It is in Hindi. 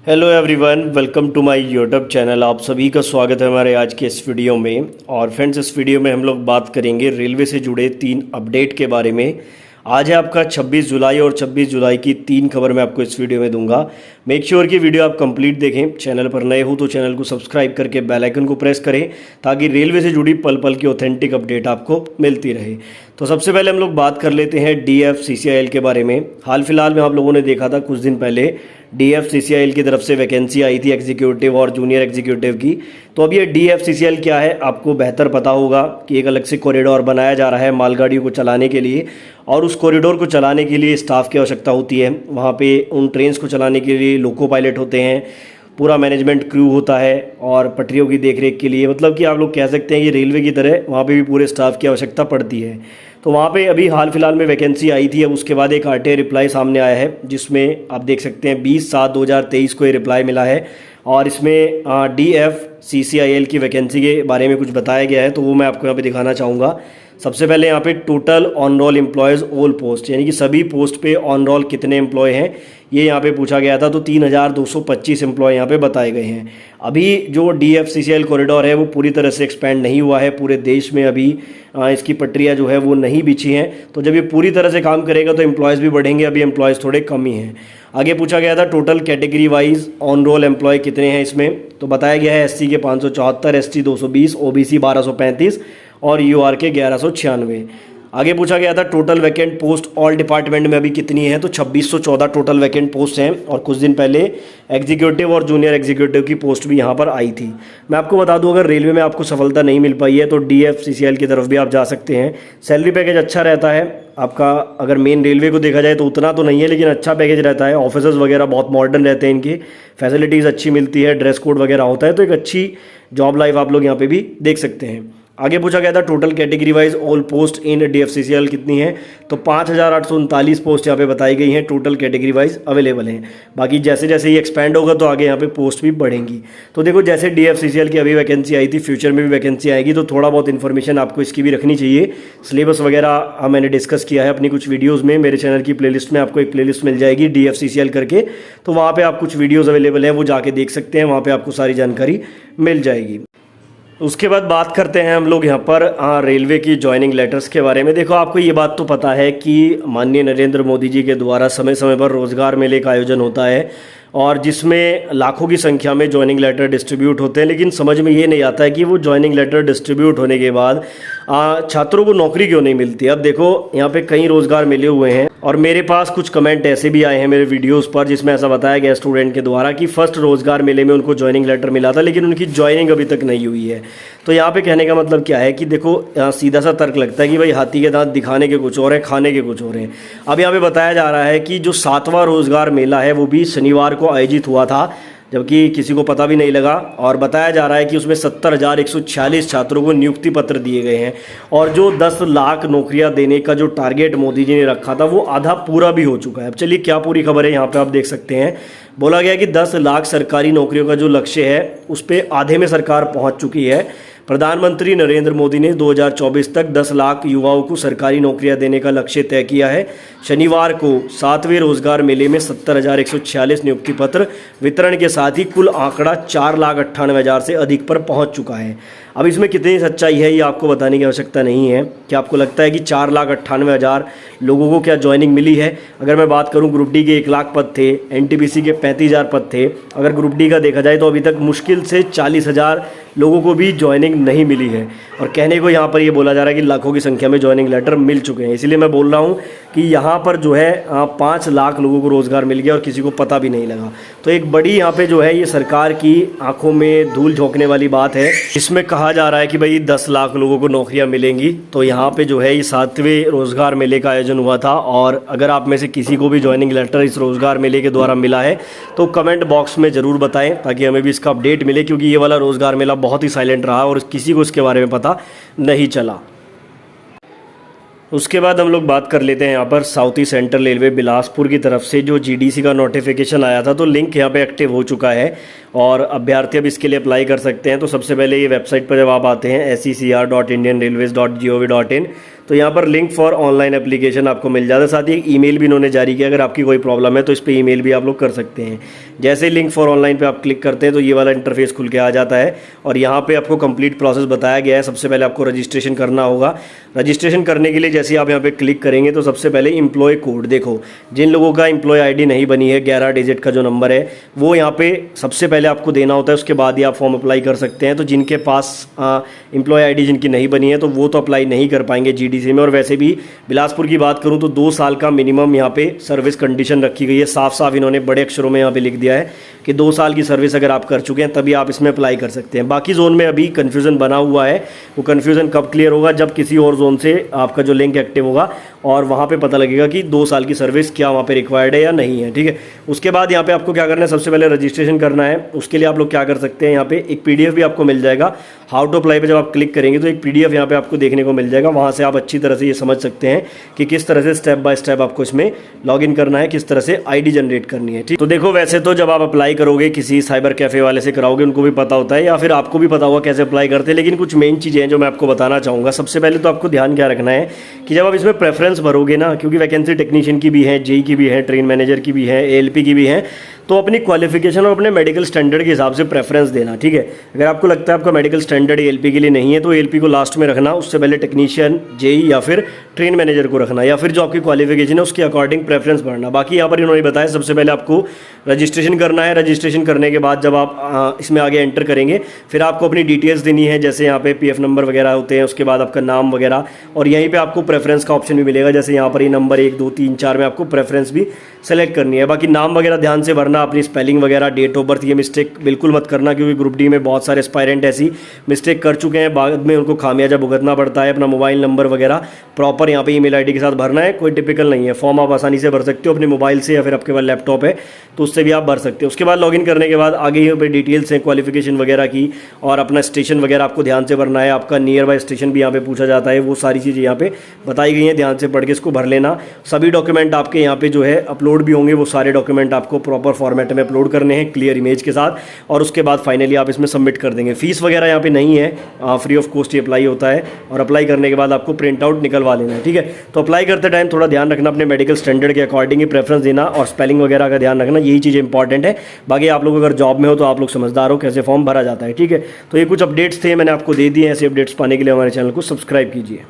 Hello everyone, welcome to my YouTube channel. आप सभी का स्वागत है हमारे आज के इस वीडियो में। और फ्रेंड्स, इस वीडियो में हम लोग बात करेंगे रेलवे से जुड़े 3 अपडेट के बारे में। आज है आपका 26 जुलाई और 26 जुलाई की 3 खबर मैं आपको इस वीडियो में दूंगा। मेक श्योर कि वीडियो आप कंप्लीट देखें। चैनल पर नए हो तो चैनल को सब्सक्राइब करके बेल आइकन को प्रेस करें ताकि रेलवे से जुड़ी पल पल की ऑथेंटिक अपडेट आपको मिलती रहे। तो सबसे पहले हम लोग बात कर लेते हैं DFCCIL के बारे में। हाल फिलहाल में आप लोगों ने देखा था कुछ दिन पहले DFCCIL की तरफ से वैकेंसी आई थी एग्जीक्यूटिव और जूनियर एग्जीक्यूटिव की। तो अब ये DFCCIL क्या है आपको बेहतर पता होगा कि एक अलग से कॉरिडोर बनाया जा रहा है मालगाड़ियों को चलाने के लिए, और उस कॉरिडोर को चलाने के लिए स्टाफ की आवश्यकता होती है। वहाँ पे उन ट्रेन्स को चलाने के लिए लोको पायलट होते हैं, पूरा मैनेजमेंट क्रू होता है, और पटरियों की देखरेख के लिए मतलब कि आप लोग कह सकते हैं कि रेलवे की तरह वहाँ पे भी पूरे स्टाफ की आवश्यकता पड़ती है। तो वहाँ पे अभी हाल फिलहाल में वैकेंसी आई थी। अब उसके बाद एक RTI रिप्लाई सामने आया है जिसमें आप देख सकते हैं 20/7/2023 को ये रिप्लाई मिला है, और इसमें DFCCIL की वैकेंसी के बारे में कुछ बताया गया है। तो वो मैं आपको यहाँ पे दिखाना चाहूँगा। सबसे पहले यहाँ पे total on roll employees all post, यानी कि सभी पोस्ट पे ऑन रोल कितने एम्प्लॉय हैं ये यहाँ पे पूछा गया था। तो 3225 एम्प्लॉय यहाँ पे बताए गए हैं। अभी जो DFCCIL कॉरिडोर है वो पूरी तरह से एक्सपेंड नहीं हुआ है, पूरे देश में अभी इसकी पटरियाँ जो है वो नहीं बिछी हैं। तो जब ये पूरी तरह से काम करेगा तो एम्प्लॉयज़ भी बढ़ेंगे, अभी एम्प्लॉयज़ थोड़े कम ही हैं। आगे पूछा गया था total category wise on roll employ कितने हैं इसमें। तो बताया गया है SC के 574, ST 220, OBC 1235 और UR के 1196। आगे पूछा गया था total vacant post all department में अभी कितनी है। तो 2614 टोटल वैकेंट पोस्ट हैं, और कुछ दिन पहले एग्जीक्यूटिव और जूनियर एग्जीक्यूटिव की पोस्ट भी यहाँ पर आई थी। मैं आपको बता दूं, अगर रेलवे में आपको सफलता नहीं मिल पाई है तो DFCCIL की तरफ भी आप जा सकते हैं। सैलरी पैकेज अच्छा रहता है आपका। अगर मेन रेलवे को देखा जाए तो उतना तो नहीं है, लेकिन अच्छा पैकेज रहता है। ऑफिसर्स वगैरह बहुत मॉडर्न रहते हैं, इनके फैसिलिटीज़ अच्छी मिलती है, ड्रेस कोड वगैरह होता है। तो एक अच्छी जॉब लाइफ आप लोग यहाँ पे भी देख सकते हैं। आगे पूछा गया था total category wise all post इन DFCCIL कितनी है। तो 5839 पोस्ट यहाँ पे बताई गई हैं, टोटल कैटेगरी वाइज अवेलेबल हैं। बाकी जैसे जैसे ये एक्सपेंड होगा तो आगे यहाँ पे पोस्ट भी बढ़ेंगी। तो देखो, जैसे DFCCIL की अभी वैकेंसी आई थी, फ्यूचर में भी वैकेंसी आएगी, तो थोड़ा बहुत इन्फॉर्मेशन आपको इसकी भी रखनी चाहिए। सिलेबस वगैरह मैंने डिस्कस किया है अपनी कुछ वीडियोज़ में। मेरे चैनल की प्लेलिस्ट में आपको एक प्लेलिस्ट मिल जाएगी DFCCIL करके, तो वहाँ पर आप कुछ वीडियोज़ अवेलेबल हैं वो जाके देख सकते हैं। वहाँ पर आपको सारी जानकारी मिल जाएगी। उसके बाद बात करते हैं हम लोग यहाँ पर रेलवे की ज्वाइनिंग लेटर्स के बारे में। देखो, आपको ये बात तो पता है कि माननीय नरेंद्र मोदी जी के द्वारा समय समय पर रोज़गार मेले का आयोजन होता है, और जिसमें लाखों की संख्या में ज्वाइनिंग लेटर डिस्ट्रीब्यूट होते हैं। लेकिन समझ में ये नहीं आता है कि वो ज्वाइनिंग लेटर डिस्ट्रीब्यूट होने के बाद छात्रों को नौकरी क्यों नहीं मिलती। अब देखो, यहाँ पे कई रोज़गार मिले हुए हैं, और मेरे पास कुछ कमेंट ऐसे भी आए हैं मेरे वीडियोस पर जिसमें ऐसा बताया गया स्टूडेंट के द्वारा कि फर्स्ट रोज़गार मेले में उनको ज्वाइनिंग लेटर मिला था, लेकिन उनकी ज्वाइनिंग अभी तक नहीं हुई है। तो यहाँ पे कहने का मतलब क्या है कि देखो, सीधा सा तर्क लगता है कि भाई हाथी के दांत दिखाने के कुछ और हैं, खाने के कुछ और हैं। अब यहाँ पे बताया जा रहा है कि जो 7वां रोज़गार मेला है वो भी शनिवार को आयोजित हुआ था, जबकि किसी को पता भी नहीं लगा। और बताया जा रहा है कि उसमें 70,146 छात्रों को नियुक्ति पत्र दिए गए हैं, और जो 10 लाख नौकरियां देने का जो टारगेट मोदी जी ने रखा था वो आधा पूरा भी हो चुका है। अब चलिए क्या पूरी खबर है यहाँ पे आप देख सकते हैं। बोला गया कि 10 लाख सरकारी नौकरियों का जो लक्ष्य है उस पर आधे में सरकार पहुँच चुकी है। प्रधानमंत्री नरेंद्र मोदी ने 2024 तक 10 लाख युवाओं को सरकारी नौकरियां देने का लक्ष्य तय किया है। शनिवार को 7वें रोजगार मेले में 70,146 नियुक्ति पत्र वितरण के साथ ही कुल आंकड़ा 4,98,000 से अधिक पर पहुंच चुका है। अब इसमें कितनी सच्चाई है ये आपको बताने की आवश्यकता नहीं है। क्या आपको लगता है कि 4,98,000 लोगों को क्या ज्वाइनिंग मिली है? अगर मैं बात करूं, ग्रुप डी के 1 लाख पद थे, NTPC के 35,000 पद थे। अगर ग्रुप डी का देखा जाए तो अभी तक मुश्किल से 40,000 लोगों को भी ज्वाइनिंग नहीं मिली है, और कहने को यहाँ पर ये बोला जा रहा है कि लाखों की संख्या में ज्वाइनिंग लेटर मिल चुके हैं। इसलिए मैं बोल रहा हूँ कि यहाँ पर जो है 5 लाख लोगों को रोज़गार मिल गया और किसी को पता भी नहीं लगा। तो एक बड़ी यहाँ पे जो है ये सरकार की आंखों में धूल झोंकने वाली बात है। इसमें कहा जा रहा है कि भाई 10 लाख लोगों को नौकरियाँ मिलेंगी। तो यहाँ पे जो है ये 7वें रोज़गार मेले का आयोजन हुआ था, और अगर आप में से किसी को भी ज्वाइनिंग लेटर इस रोज़गार मेले के द्वारा मिला है तो कमेंट बॉक्स में ज़रूर बताएं, ताकि हमें भी इसका अपडेट मिले, क्योंकि ये वाला रोज़गार मेला बहुत ही साइलेंट रहा और किसी को इसके बारे में पता नहीं चला। उसके बाद हम लोग बात कर लेते हैं यहाँ पर south east central railway Bilaspur की तरफ से जो GDC का नोटिफिकेशन आया था। तो लिंक यहाँ पे एक्टिव हो चुका है, और अभ्यर्थी अब इसके लिए अप्लाई कर सकते हैं। तो सबसे पहले ये वेबसाइट पर जब आप आते हैं secr.indianrailways.gov.in, तो यहाँ पर लिंक फॉर ऑनलाइन एप्लीकेशन आपको मिल जाता है। साथ ही एक ईमेल भी इन्होंने जारी किया, अगर आपकी कोई प्रॉब्लम है तो इस पर ईमेल भी आप लोग कर सकते हैं। जैसे ही लिंक फॉर ऑनलाइन पे आप क्लिक करते हैं तो ये वाला इंटरफेस खुल के आ जाता है और यहाँ पे आपको कंप्लीट प्रोसेस बताया गया है। सबसे पहले आपको रजिस्ट्रेशन करना होगा। रजिस्ट्रेशन करने के लिए जैसे ही आप यहाँ पे क्लिक करेंगे तो सबसे पहले एम्प्लॉय कोड, देखो जिन लोगों का एम्प्लॉय आईडी नहीं बनी है 11 डिजिट का जो नंबर है वो यहाँ पे सबसे पहले आपको देना होता है, उसके बाद ही आप फॉर्म अप्लाई कर सकते हैं। तो जिनके पास एम्प्लॉय आईडी जिनकी नहीं बनी है तो वो तो अप्लाई नहीं कर पाएंगे जीडीसी में। और वैसे भी बिलासपुर की बात करूँ तो 2 साल का मिनिमम यहाँ पे सर्विस कंडीशन रखी गई है। साफ साफ इन्होंने बड़े अक्षरों में यहाँ पे लिख दिया है कि 2 साल की सर्विस अगर आप कर चुके हैं तभी आप इसमें अप्लाई कर सकते हैं। बाकी जोन में अभी कन्फ्यूज़न बना हुआ है, वो कन्फ्यूज़न कब क्लियर होगा, जब किसी और जोन से आपका जो लिंक एक्टिव होगा और वहाँ पे पता लगेगा कि 2 साल की सर्विस क्या वहाँ पे रिक्वायर्ड है या नहीं है। ठीक है, उसके बाद यहाँ पे आपको क्या करना है, सबसे पहले रजिस्ट्रेशन करना है। उसके लिए आप लोग क्या कर सकते हैं, यहाँ पे एक पीडीएफ भी आपको मिल जाएगा। हाउ टू अप्लाई पे जब आप क्लिक करेंगे तो एक पीडीएफ यहाँ पे आपको देखने को मिल जाएगा। वहाँ से आप अच्छी तरह से ये समझ सकते हैं कि किस तरह से स्टेप बाय स्टेप आपको इसमें लॉगिन करना है, किस तरह से आईडी जनरेट करनी है। ठीक, तो देखो वैसे तो जब आप अप्लाई करोगे किसी साइबर कैफे वाले से कराओगे, उनको भी पता होता है या फिर आपको भी पता होगा कैसे अप्लाई करते हैं, लेकिन कुछ मेन चीज़ें हैं जो मैं आपको बताना चाहूँगा। सबसे पहले तो आपको ध्यान क्या रखना है कि जब आप इसमें प्रेफरेंस भरोगे ना, क्योंकि वैकेंसी टेक्नीशियन की भी है, जेई की भी है, ट्रेन मैनेजर की भी है, एएलपी की भी है, तो अपनी क्वालिफिकेशन और अपने मेडिकल स्टैंडर्ड के हिसाब से प्रेफरेंस देना। ठीक है, अगर आपको लगता है आपका मेडिकल स्टैंडर्ड एएलपी के लिए नहीं है तो एएलपी को लास्ट में रखना, उससे पहले टेक्नीशियन, जेई या फिर ट्रेन मैनेजर को रखना, या फिर जो आपकी क्वालिफिकेशन है उसके अकॉर्डिंग प्रेफरेंस बढ़ना। बाकी यहाँ पर इन्होंने बताया सबसे पहले आपको रजिस्ट्रेशन करना है। रजिस्ट्रेशन करने के बाद जब आप इसमें आगे एंटर करेंगे फिर आपको अपनी डिटेल्स देनी है, जैसे यहाँ पे पीएफ नंबर वगैरह होते हैं, उसके बाद आपका नाम वगैरह, और यहीं पे आपको प्रेफरेंस का ऑप्शन भी मिलेगा। जैसे यहाँ पर ये नंबर 1 2 3 4 में आपको प्रेफरेंस भी सेलेक्ट करनी है। बाकी नाम वगैरह ध्यान से भरना, अपनी स्पेलिंग वगैरह, डेट ऑफ बर्थ, ये मिस्टेक बिल्कुल मत करना, क्योंकि ग्रुप डी में बहुत सारे एस्पायरेंट ऐसी मिस्टेक कर चुके हैं, बाद में उनको खामियाजा भुगतना पड़ता है। अपना मोबाइल नंबर वगैरह प्रॉपर यहाँ पे ईमेल आईडी के साथ भरना है, कोई टिपिकल नहीं है। फॉर्म आप आसानी से भर सकते हो अपने मोबाइल से, या फिर आपके पास लैपटॉप है तो उससे भी आप भर सकते हो। उसके बाद लॉगिन करने के बाद आगे यहाँ पे डिटेल्स हैं क्वालिफिकेशन वगैरह की, और अपना स्टेशन वगैरह आपको ध्यान से भरना है। आपका नियर बाय स्टेशन भी यहाँ पे पूछा जाता है, वो सारी चीज़ें यहाँ पे बताई गई हैं, ध्यान से पढ़ के इसको भर लेना। सभी डॉक्यूमेंट आपके यहाँ पे जो है अपलोड भी होंगे, वो सारे डॉक्यूमेंट आपको प्रॉपर फॉर्मेट में अपलोड करने हैं क्लियर इमेज के साथ, और उसके बाद फाइनली आप इसमें सबमिट कर देंगे। फीस वगैरह यहाँ पे नहीं है, free of cost he apply होता है, और अप्लाई करने के बाद आपको प्रिंट आउट निकलवा लेना है। ठीक है, तो अप्लाई करते टाइम थोड़ा ध्यान रखना, अपने मेडिकल स्टैंडर्ड के अकॉर्डिंग ही प्रेफरेंस देना, और स्पेलिंग वगैरह का ध्यान रखना, यही चीज़ इंपॉर्टेंट है। बाकी आप लोग अगर जॉब में हो तो आप लोग समझदार हो कैसे फॉर्म भरा जाता है। ठीक है, तो ये कुछ अपडेट्स थे, मैंने आपको दे दिए हैं। ऐसे अपडेट्स पाने के लिए हमारे चैनल को सब्सक्राइब कीजिए।